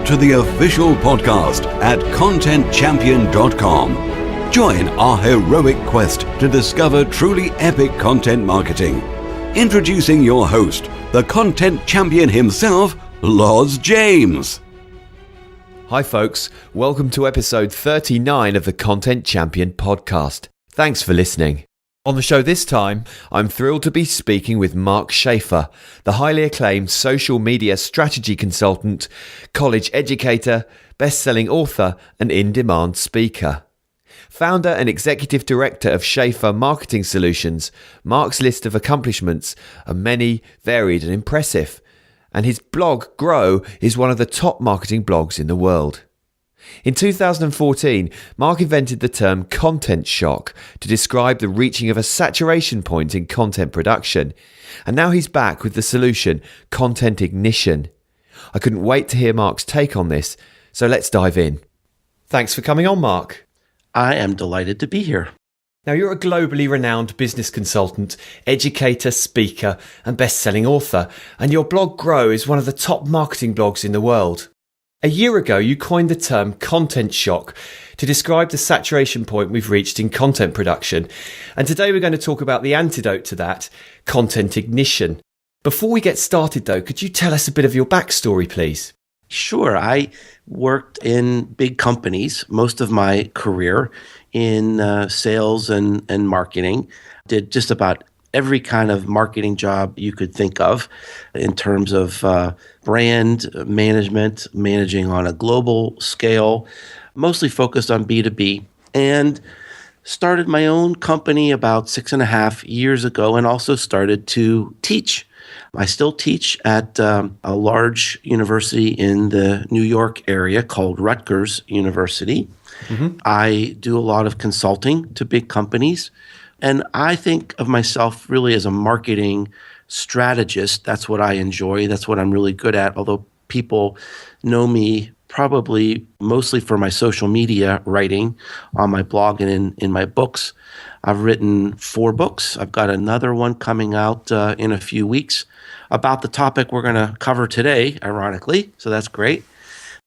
to the official podcast at contentchampion.com. Join our heroic quest to discover truly epic content marketing. Introducing your host, the content champion himself, Loz James. Hi folks, welcome to episode 39 of the Content Champion podcast. Thanks for listening. On the show this time, I'm thrilled to be speaking with Mark Schaefer, the highly acclaimed social media strategy consultant, college educator, best-selling author, and in-demand speaker. Founder and executive director of Schaefer Marketing Solutions, Mark's list of accomplishments are many, varied, and impressive, and his blog, Grow, is one of the top marketing blogs in the world. In 2014, Mark invented the term content shock to describe the reaching of a saturation point in content production. And now he's back with the solution, content ignition. I couldn't wait to hear Mark's take on this, so let's dive in. Thanks for coming on, Mark. I am delighted to be here. Now, you're a globally renowned business consultant, educator, speaker, and best-selling author, and your blog Grow is one of the top marketing blogs in the world. A year ago, you coined the term content shock to describe the saturation point we've reached in content production. And today we're going to talk about the antidote to that, content ignition. Before we get started though, could you tell us a bit of your backstory, please? Sure. I worked in big companies most of my career in sales and marketing. Did just about every kind of marketing job you could think of in terms of brand management, managing on a global scale, mostly focused on B2B, and started my own company about 6.5 years ago and also started to teach. I still teach at a large university in the New York area called Rutgers University. Mm-hmm. I do a lot of consulting to big companies. And I think of myself really as a marketing strategist. That's what I enjoy. That's what I'm really good at. Although people know me probably mostly for my social media writing on my blog and in my books. I've written 4 books. I've got another one coming out in a few weeks about the topic we're going to cover today, ironically. So that's great.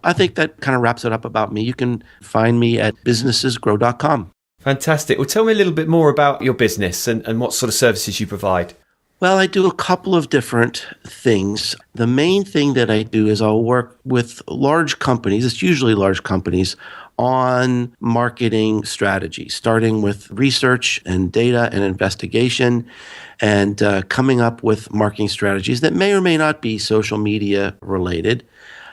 I think that kind of wraps it up about me. You can find me at businessesgrow.com. Fantastic. Well, tell me a little bit more about your business and what sort of services you provide. Well, I do a couple of different things. The main thing that I do is I'll work with large companies, it's usually large companies, on marketing strategy, starting with research and data and investigation and coming up with marketing strategies that may or may not be social media related.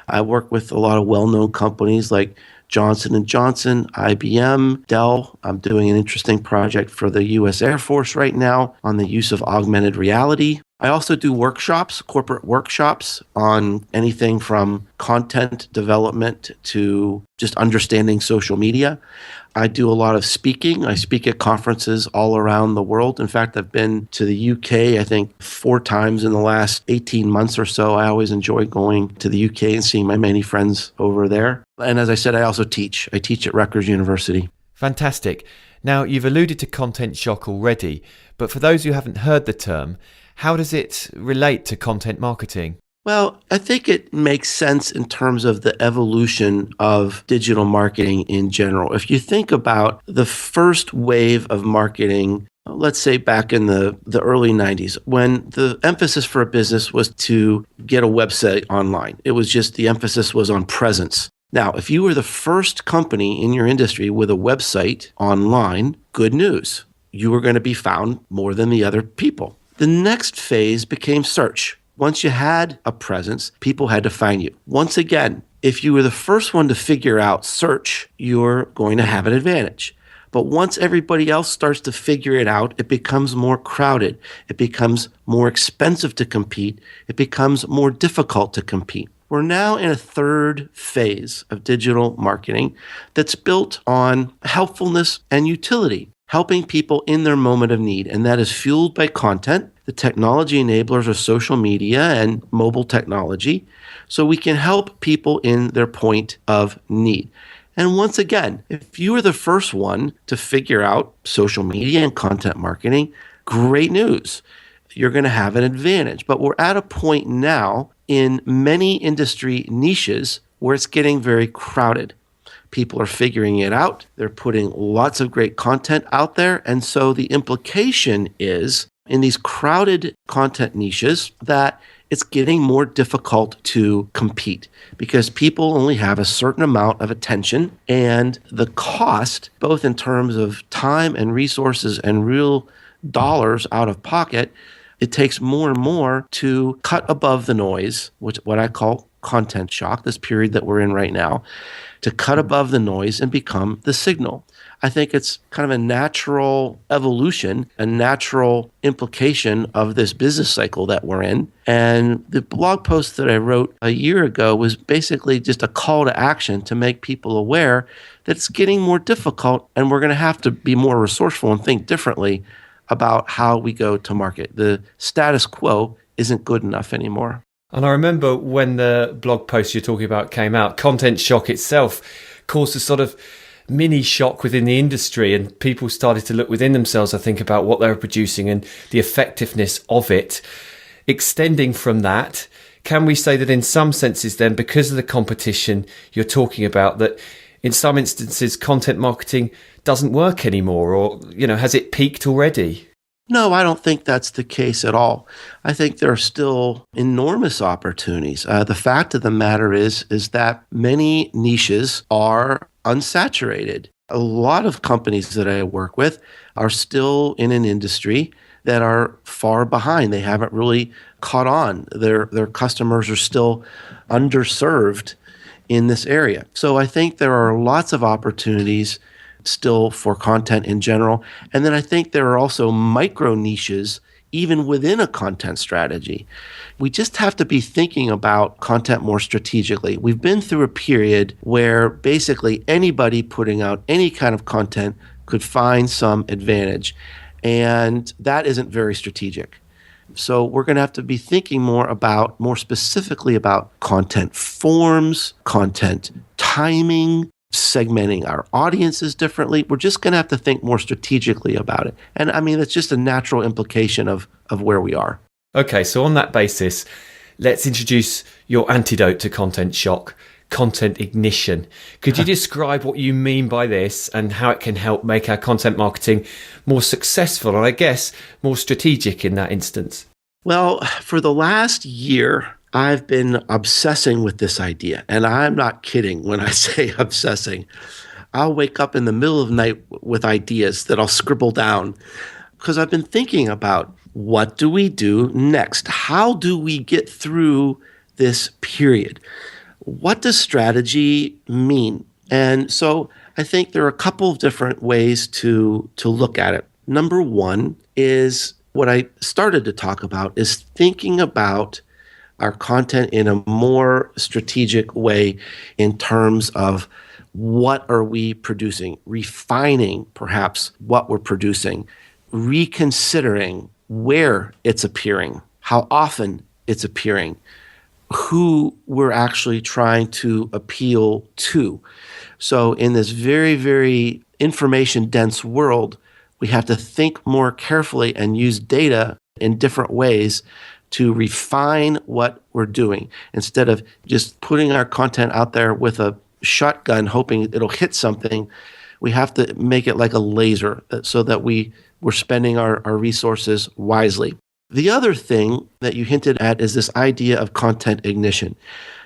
I work with a lot of well-known companies like Johnson & Johnson, IBM, Dell. I'm doing an interesting project for the U.S. Air Force right now on the use of augmented reality. I also do workshops, corporate workshops on anything from content development to just understanding social media. I do a lot of speaking. I speak at conferences all around the world. In fact, I've been to the UK, I think, 4 times in the last 18 months or so. I always enjoy going to the UK and seeing my many friends over there. And as I said, I also teach. I teach at Rutgers University. Fantastic. Now, you've alluded to content shock already, but for those who haven't heard the term, how does it relate to content marketing? Well, I think it makes sense in terms of the evolution of digital marketing in general. If you think about the first wave of marketing, let's say back in the early 90s, when the emphasis for a business was to get a website online. It was just the emphasis was on presence. Now, if you were the first company in your industry with a website online, good news. You were going to be found more than the other people. The next phase became search. Once you had a presence, people had to find you. Once again, if you were the first one to figure out search, you're going to have an advantage. But once everybody else starts to figure it out, it becomes more crowded. It becomes more expensive to compete. It becomes more difficult to compete. We're now in a third phase of digital marketing that's built on helpfulness and utility, helping people in their moment of need. And that is fueled by content, the technology enablers of social media and mobile technology, so we can help people in their point of need. And once again, if you were the first one to figure out social media and content marketing, great news. You're going to have an advantage. But we're at a point now in many industry niches where it's getting very crowded. People are figuring it out. They're putting lots of great content out there. And so the implication is in these crowded content niches that it's getting more difficult to compete because people only have a certain amount of attention, and the cost, both in terms of time and resources and real dollars out of pocket, it takes more and more to cut above the noise, which what I call content shock, this period that we're in right now, to cut above the noise and become the signal. I think it's kind of a natural evolution, a natural implication of this business cycle that we're in. And the blog post that I wrote a year ago was basically just a call to action to make people aware that it's getting more difficult and we're going to have to be more resourceful and think differently about how we go to market. The status quo isn't good enough anymore. And I remember when the blog post you're talking about came out, content shock itself caused a sort of mini shock within the industry, and people started to look within themselves, I think, about what they were producing and the effectiveness of it. Extending from that, can we say that in some senses then, because of the competition you're talking about, that in some instances content marketing doesn't work anymore, or, has it peaked already? No, I don't think that's the case at all. I think there are still enormous opportunities. The fact of the matter is that many niches are unsaturated. A lot of companies that I work with are still in an industry that are far behind. They haven't really caught on. Their customers are still underserved in this area. So I think there are lots of opportunities still for content in general. And then I think there are also micro niches even within a content strategy. We just have to be thinking about content more strategically. We've been through a period where basically anybody putting out any kind of content could find some advantage, and that isn't very strategic. So we're going to have to be thinking more specifically about content forms, content timing, segmenting our audiences differently. We're just going to have to think more strategically about it. And I mean, it's just a natural implication of where we are. Okay, so on that basis, let's introduce your antidote to content shock, content ignition. Could you describe what you mean by this and how it can help make our content marketing more successful and I guess more strategic in that instance? Well, for the last year, I've been obsessing with this idea, and I'm not kidding when I say obsessing. I'll wake up in the middle of the night with ideas that I'll scribble down because I've been thinking about what do we do next? How do we get through this period? What does strategy mean? And so I think there are a couple of different ways to look at it. Number one is what I started to talk about is thinking about our content in a more strategic way in terms of what are we producing, refining perhaps what we're producing, reconsidering where it's appearing, how often it's appearing, who we're actually trying to appeal to. So in this very, very information-dense world, we have to think more carefully and use data in different ways to refine what we're doing instead of just putting our content out there with a shotgun hoping it'll hit something. We have to make it like a laser so that we're spending our resources wisely. The other thing that you hinted at is this idea of content ignition.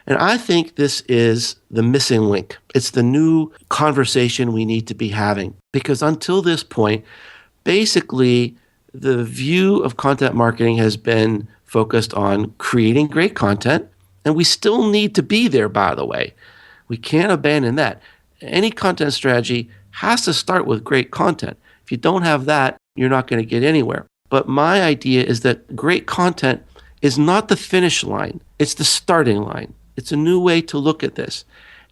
And I think this is the missing link. It's the new conversation we need to be having, because until this point, basically the view of content marketing has been focused on creating great content, and we still need to be there, by the way. We can't abandon that. Any content strategy has to start with great content. If you don't have that, you're not going to get anywhere. But my idea is that great content is not the finish line. It's the starting line. It's a new way to look at this.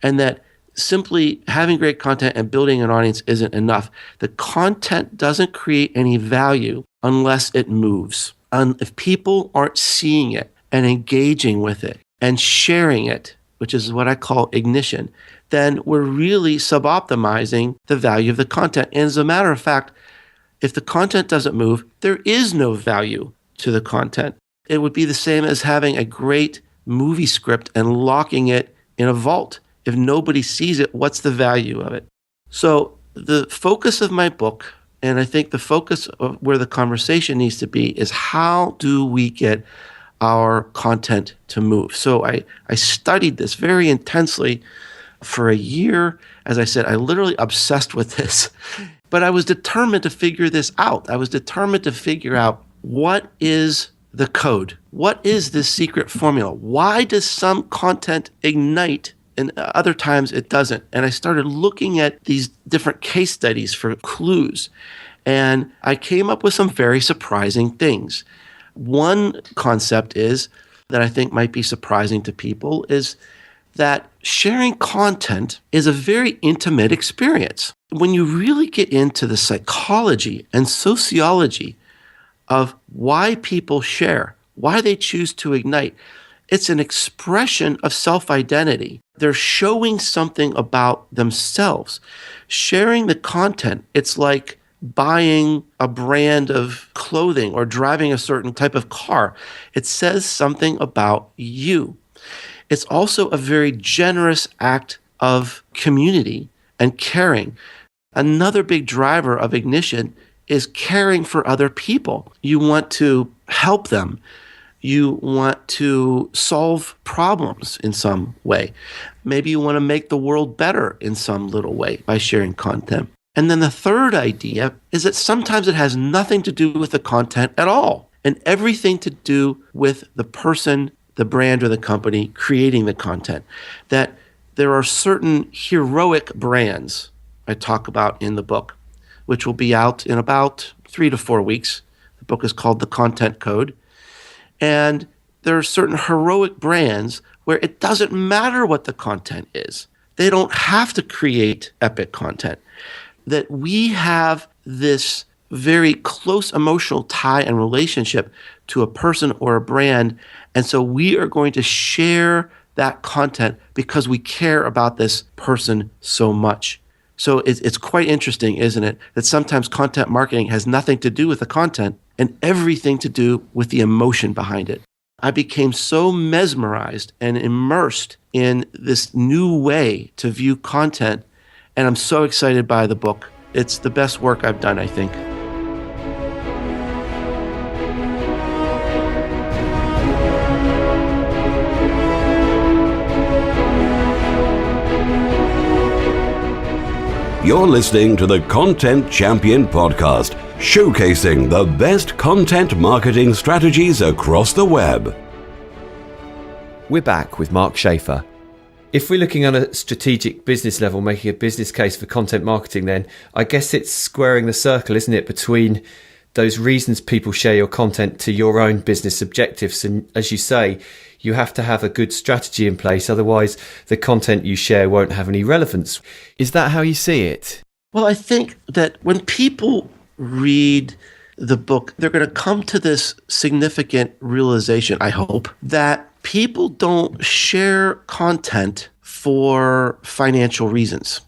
And that simply having great content and building an audience isn't enough. The content doesn't create any value unless it moves. And if people aren't seeing it and engaging with it and sharing it, which is what I call ignition, then we're really suboptimizing the value of the content. And as a matter of fact, if the content doesn't move, there is no value to the content. It would be the same as having a great movie script and locking it in a vault? If nobody sees it, what's the value of it? So the focus of my book, and I think the focus of where the conversation needs to be, is how do we get our content to move? So I studied this very intensely for a year. As I said, I literally obsessed with this, but I was determined to figure this out. I was determined to figure out what is the code? What is this secret formula? Why does some content ignite and other times it doesn't? And I started looking at these different case studies for clues. And I came up with some very surprising things. One concept is that I think might be surprising to people is that sharing content is a very intimate experience. When you really get into the psychology and sociology of why people share, why they choose to ignite, it's an expression of self-identity. They're showing something about themselves. Sharing the content, it's like buying a brand of clothing or driving a certain type of car. It says something about you. It's also a very generous act of community and caring. Another big driver of ignition is caring for other people. You want to help them. You want to solve problems in some way. Maybe you want to make the world better in some little way by sharing content. And then the third idea is that sometimes it has nothing to do with the content at all, and everything to do with the person, the brand, or the company creating the content. That there are certain heroic brands I talk about in the book, which will be out in about 3 to 4 weeks. The book is called The Content Code. And there are certain heroic brands where it doesn't matter what the content is. They don't have to create epic content. That we have this very close emotional tie and relationship to a person or a brand. And so we are going to share that content because we care about this person so much. So it's quite interesting, isn't it? That sometimes content marketing has nothing to do with the content and everything to do with the emotion behind it. I became so mesmerized and immersed in this new way to view content, and I'm so excited by the book. It's the best work I've done, I think. You're listening to the Content Champion Podcast, showcasing the best content marketing strategies across the web. We're back with Mark Schaefer. If we're looking on a strategic business level, making a business case for content marketing, then I guess it's squaring the circle, isn't it, between those reasons people share your content to your own business objectives. And as you say, you have to have a good strategy in place. Otherwise, the content you share won't have any relevance. Is that how you see it? Well, I think that when people read the book, they're going to come to this significant realization, I hope, that people don't share content for financial reasons.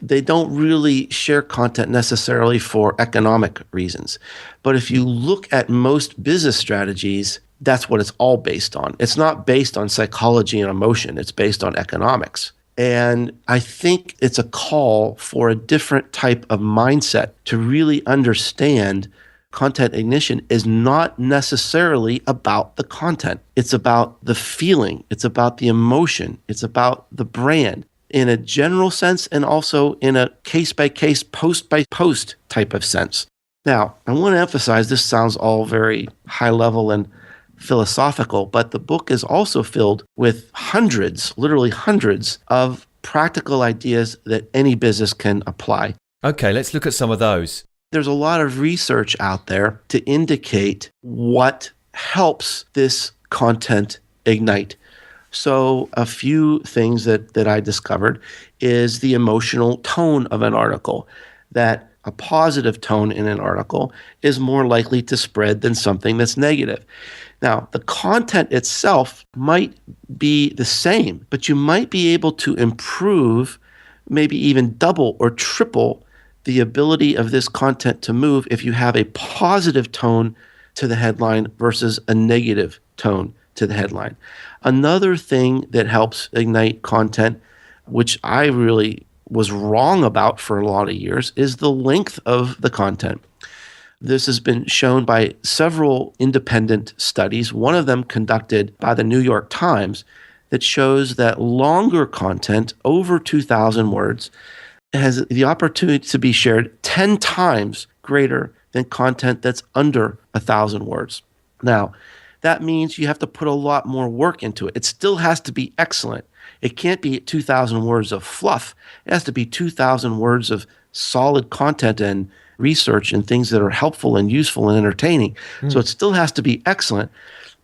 They don't really share content necessarily for economic reasons. But if you look at most business strategies, that's what it's all based on. It's not based on psychology and emotion. It's based on economics. And I think it's a call for a different type of mindset to really understand content ignition is not necessarily about the content. It's about the feeling. It's about the emotion. It's about the brand in a general sense and also in a case-by-case, post-by-post type of sense. Now, I want to emphasize this sounds all very high level and philosophical, but the book is also filled with hundreds, literally hundreds of practical ideas that any business can apply. Okay, let's look at some of those. There's a lot of research out there to indicate what helps this content ignite. So a few things that I discovered is the emotional tone of an article, that a positive tone in an article is more likely to spread than something that's negative. Now, the content itself might be the same, but you might be able to improve, maybe even double or triple the ability of this content to move if you have a positive tone to the headline versus a negative tone to the headline. Another thing that helps ignite content, which I really was wrong about for a lot of years, is the length of the content. This has been shown by several independent studies, one of them conducted by the New York Times, that shows that longer content, over 2,000 words, has the opportunity to be shared 10 times greater than content that's under 1,000 words. Now, that means you have to put a lot more work into it. It still has to be excellent. It can't be 2,000 words of fluff. It has to be 2,000 words of solid content and research and things that are helpful and useful and entertaining. So it still has to be excellent.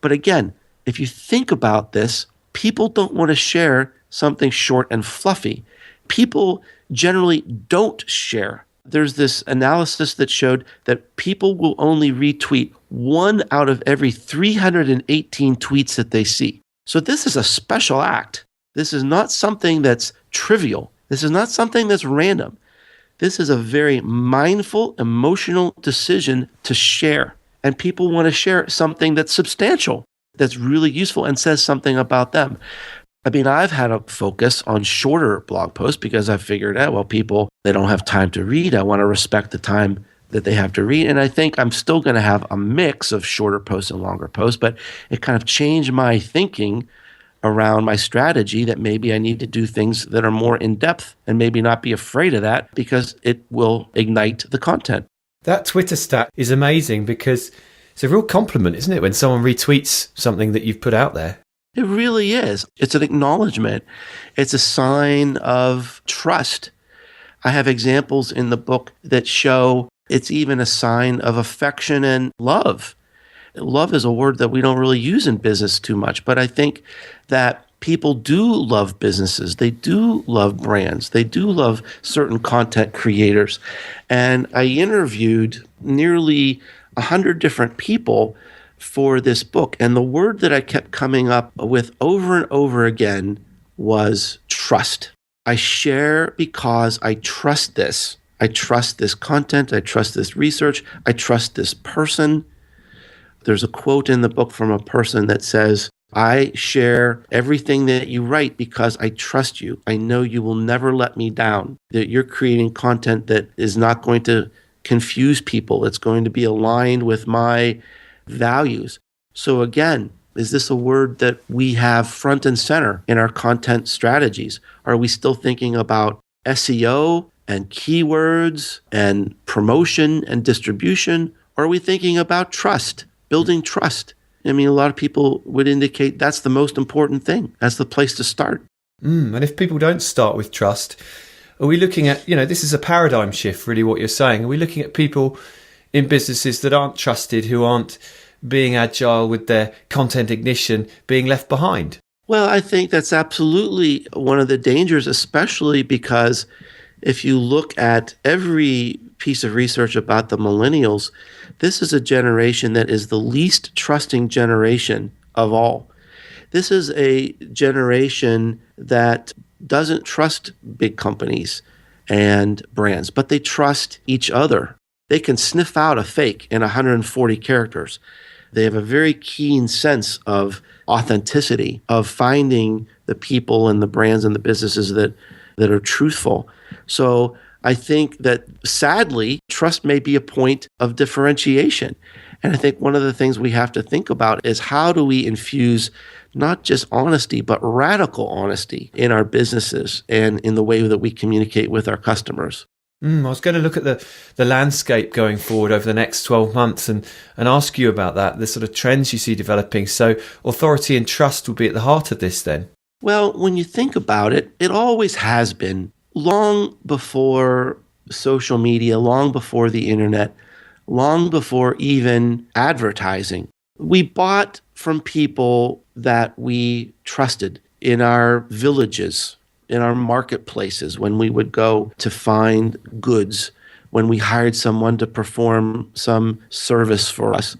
But again, if you think about this, people don't want to share something short and fluffy. People generally don't share. There's this analysis that showed that people will only retweet 1 out of every 318 tweets that they see. So this is a special act. This is not something that's trivial. This is not something that's random. This is a very mindful, emotional decision to share. And people want to share something that's substantial, that's really useful and says something about them. I mean, I've had a focus on shorter blog posts because I figured out, well, people, they don't have time to read. I want to respect the time that they have to read. And I think I'm still going to have a mix of shorter posts and longer posts, but it kind of changed my thinking around my strategy that maybe I need to do things that are more in depth and maybe not be afraid of that because it will ignite the content. That Twitter stat is amazing because it's a real compliment, isn't it, when someone retweets something that you've put out there? It really is. It's an acknowledgement. It's a sign of trust. I have examples in the book that show it's even a sign of affection and love. Love is a word that we don't really use in business too much, but I think that people do love businesses. They do love brands. They do love certain content creators. And I interviewed nearly 100 different people for this book. And the word that I kept coming up with over and over again was trust. I share because I trust this. I trust this content. I trust this research. I trust this person. There's a quote in the book from a person that says, I share everything that you write because I trust you. I know you will never let me down, that you're creating content that is not going to confuse people. It's going to be aligned with my values. So again, is this a word that we have front and center in our content strategies? Are we still thinking about SEO and keywords and promotion and distribution? Or are we thinking about trust, building trust? I mean, a lot of people would indicate that's the most important thing. That's the place to start. And if people don't start with trust, are we looking at, this is a paradigm shift, really, what you're saying. Are we looking at people in businesses that aren't trusted, who aren't being agile with their content ignition, being left behind? Well, I think that's absolutely one of the dangers, especially because if you look at every piece of research about the millennials, this is a generation that is the least trusting generation of all. This is a generation that doesn't trust big companies and brands, but they trust each other. They can sniff out a fake in 140 characters. They have a very keen sense of authenticity, of finding the people and the brands and the businesses that are truthful. So I think that sadly, trust may be a point of differentiation. And I think one of the things we have to think about is how do we infuse not just honesty, but radical honesty in our businesses and in the way that we communicate with our customers. I was going to look at the landscape going forward over the next 12 months and ask you about that, the sort of trends you see developing. So authority and trust will be at the heart of this then. Well, when you think about it, it always has been. Long before social media, long before the internet, long before even advertising, we bought from people that we trusted in our villages, in our marketplaces, when we would go to find goods, when we hired someone to perform some service for us.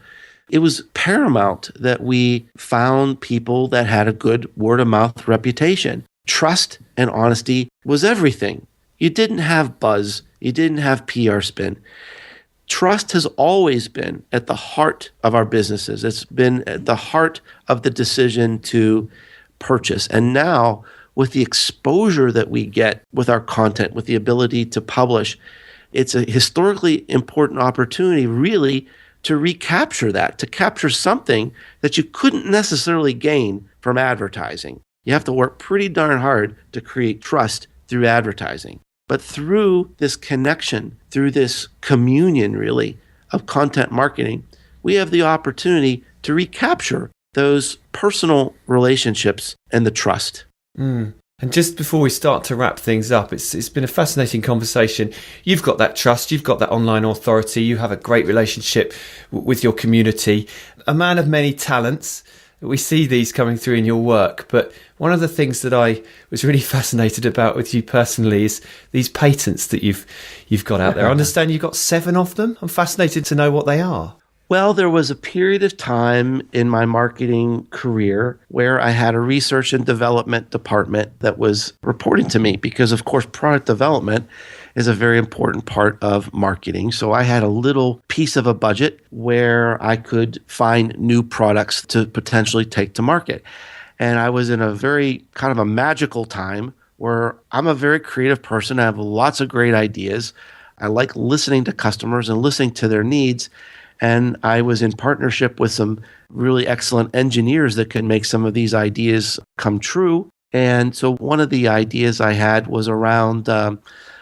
It was paramount that we found people that had a good word-of-mouth reputation. Trust and honesty was everything. You didn't have buzz. You didn't have PR spin. Trust has always been at the heart of our businesses. It's been at the heart of the decision to purchase. And now, with the exposure that we get with our content, with the ability to publish, it's a historically important opportunity, really, to recapture that, to capture something that you couldn't necessarily gain from advertising. You have to work pretty darn hard to create trust through advertising. But through this connection, through this communion, really, of content marketing, we have the opportunity to recapture those personal relationships and the trust. And just before we start to wrap things up, it's been a fascinating conversation. You've got that trust, you've got that online authority, you have a great relationship with your community, a man of many talents. We see these coming through in your work, but one of the things that I was really fascinated about with you personally is these patents that you've got out there. I understand you've got 7 of them. I'm fascinated to know what they are. Well, there was a period of time in my marketing career where I had a research and development department that was reporting to me because, of course, product development is a very important part of marketing. So I had a little piece of a budget where I could find new products to potentially take to market. And I was in a very kind of a magical time where I'm a very creative person. I have lots of great ideas. I like listening to customers and listening to their needs. And I was in partnership with some really excellent engineers that can make some of these ideas come true. And so one of the ideas I had was around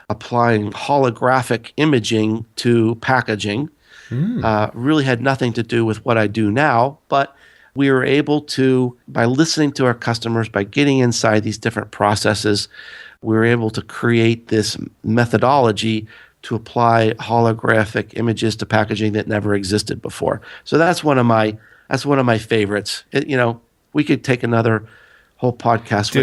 applying holographic imaging to packaging. Really had nothing to do with what I do now, but we were able to, by listening to our customers, by getting inside these different processes, we were able to create this methodology to apply holographic images to packaging that never existed before. So that's one of my favorites. We could take another whole podcast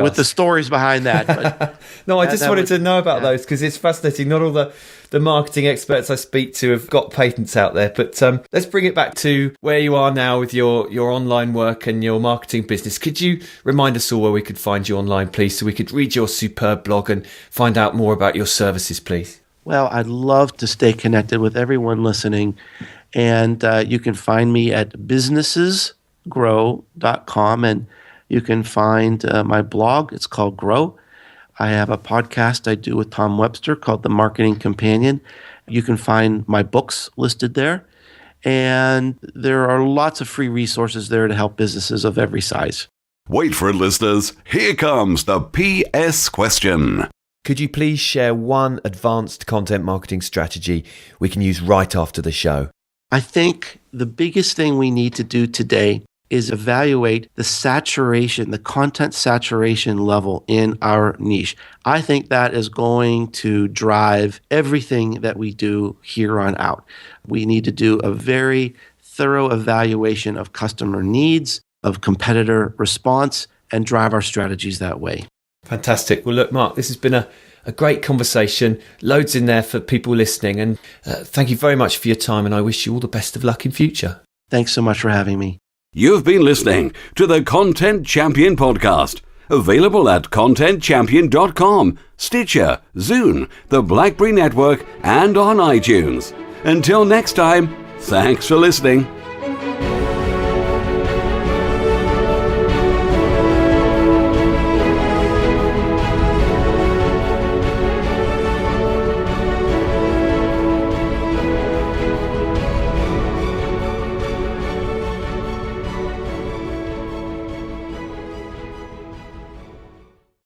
with the stories behind that. But no, I just wanted to know about those because it's fascinating. Not all the marketing experts I speak to have got patents out there. But let's bring it back to where you are now with your online work and your marketing business. Could you remind us all where we could find you online, please, so we could read your superb blog and find out more about your services, please? Well, I'd love to stay connected with everyone listening. And you can find me at businessesgrow.com, and you can find my blog. It's called Grow. I have a podcast I do with Tom Webster called The Marketing Companion. You can find my books listed there. And there are lots of free resources there to help businesses of every size. Wait for it, listeners. Here comes the PS question. Could you please share one advanced content marketing strategy we can use right after the show? I think the biggest thing we need to do today is evaluate the saturation, the content saturation level in our niche. I think that is going to drive everything that we do here on out. We need to do a very thorough evaluation of customer needs, of competitor response, and drive our strategies that way. Fantastic. Well, look, Mark, this has been a great conversation. Loads in there for people listening. And thank you very much for your time. And I wish you all the best of luck in future. Thanks so much for having me. You've been listening to the Content Champion podcast, available at contentchampion.com, Stitcher, Zune, the BlackBerry Network, and on iTunes. Until next time, thanks for listening.